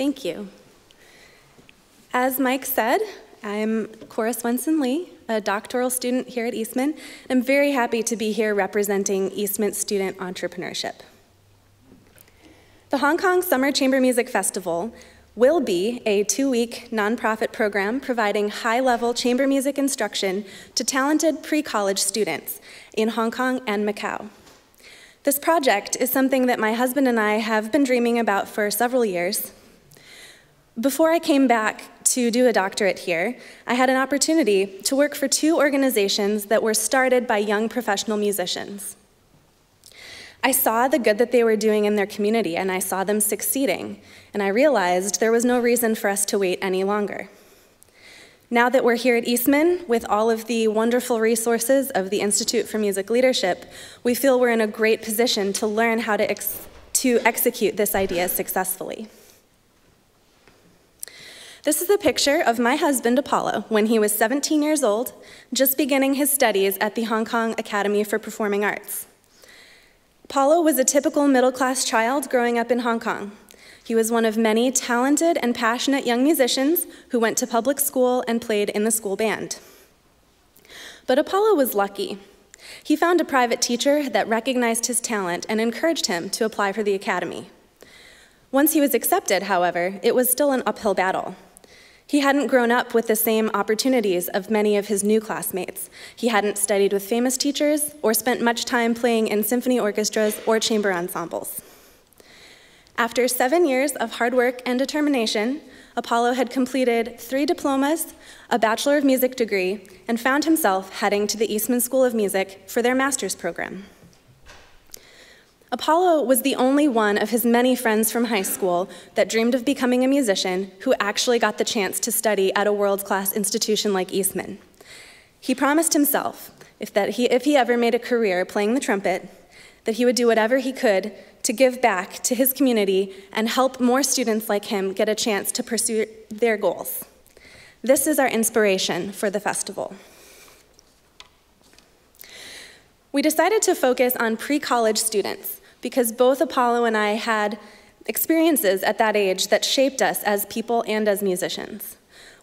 Thank you. As Mike said, I'm Cora Swenson-Lee, a doctoral student here at Eastman. I'm very happy to be here representing Eastman student entrepreneurship. The Hong Kong Summer Chamber Music Festival will be a 2-week nonprofit program providing high-level chamber music instruction to talented pre-college students in Hong Kong and Macau. This project is something that my husband and I have been dreaming about for several years. Before I came back to do a doctorate here, I had an opportunity to work for 2 organizations that were started by young professional musicians. I saw the good that they were doing in their community, and I saw them succeeding, and I realized there was no reason for us to wait any longer. Now that we're here at Eastman, with all of the wonderful resources of the Institute for Music Leadership, we feel we're in a great position to learn how to execute this idea successfully. This is a picture of my husband, Apollo, when he was 17 years old, just beginning his studies at the Hong Kong Academy for Performing Arts. Apollo was a typical middle-class child growing up in Hong Kong. He was one of many talented and passionate young musicians who went to public school and played in the school band. But Apollo was lucky. He found a private teacher that recognized his talent and encouraged him to apply for the academy. Once he was accepted, however, it was still an uphill battle. He hadn't grown up with the same opportunities of many of his new classmates. He hadn't studied with famous teachers or spent much time playing in symphony orchestras or chamber ensembles. After 7 years of hard work and determination, Apollo had completed 3 diplomas, a Bachelor of Music degree, and found himself heading to the Eastman School of Music for their master's program. Apollo was the only one of his many friends from high school that dreamed of becoming a musician who actually got the chance to study at a world-class institution like Eastman. He promised himself, if he ever made a career playing the trumpet, that he would do whatever he could to give back to his community and help more students like him get a chance to pursue their goals. This is our inspiration for the festival. We decided to focus on pre-college students because both Apollo and I had experiences at that age that shaped us as people and as musicians.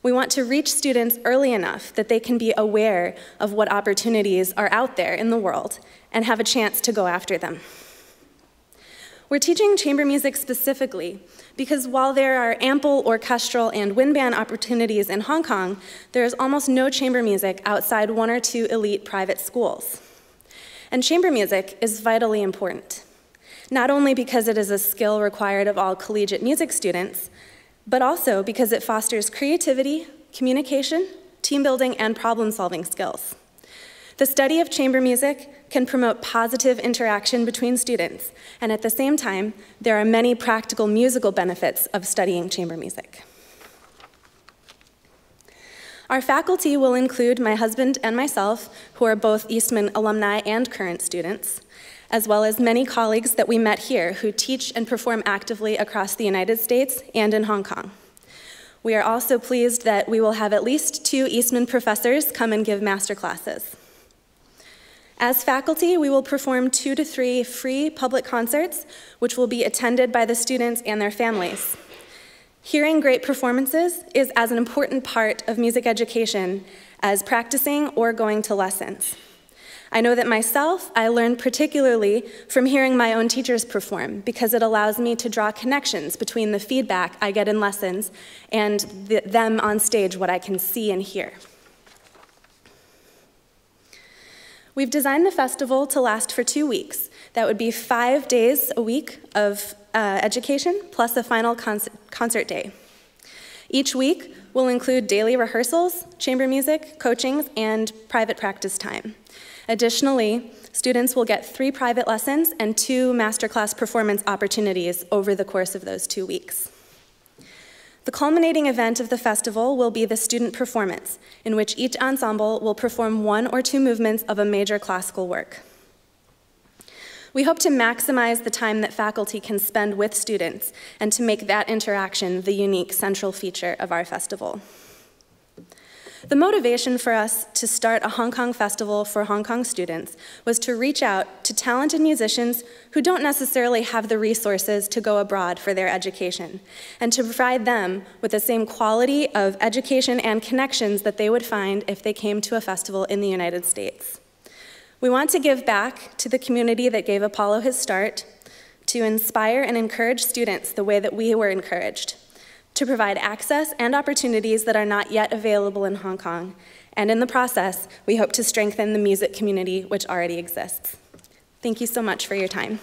We want to reach students early enough that they can be aware of what opportunities are out there in the world and have a chance to go after them. We're teaching chamber music specifically because while there are ample orchestral and wind band opportunities in Hong Kong, there is almost no chamber music outside 1 or 2 elite private schools. And chamber music is vitally important, not only because it is a skill required of all collegiate music students, but also because it fosters creativity, communication, team building, and problem-solving skills. The study of chamber music can promote positive interaction between students, and at the same time, there are many practical musical benefits of studying chamber music. Our faculty will include my husband and myself, who are both Eastman alumni and current students, as well as many colleagues that we met here who teach and perform actively across the United States and in Hong Kong. We are also pleased that we will have at least 2 Eastman professors come and give master classes. As faculty, we will perform 2 to 3 free public concerts, which will be attended by the students and their families. Hearing great performances is as an important part of music education as practicing or going to lessons. I know that myself, I learn particularly from hearing my own teachers perform because it allows me to draw connections between the feedback I get in lessons and them on stage, what I can see and hear. We've designed the festival to last for 2 weeks. That would be 5 days a week of education plus a final concert day. Each week will include daily rehearsals, chamber music, coachings, and private practice time. Additionally, students will get 3 private lessons and 2 masterclass performance opportunities over the course of those 2 weeks. The culminating event of the festival will be the student performance, in which each ensemble will perform 1 or 2 movements of a major classical work. We hope to maximize the time that faculty can spend with students and to make that interaction the unique central feature of our festival. The motivation for us to start a Hong Kong festival for Hong Kong students was to reach out to talented musicians who don't necessarily have the resources to go abroad for their education, and to provide them with the same quality of education and connections that they would find if they came to a festival in the United States. We want to give back to the community that gave Apollo his start, to inspire and encourage students the way that we were encouraged, to provide access and opportunities that are not yet available in Hong Kong, and in the process, we hope to strengthen the music community which already exists. Thank you so much for your time.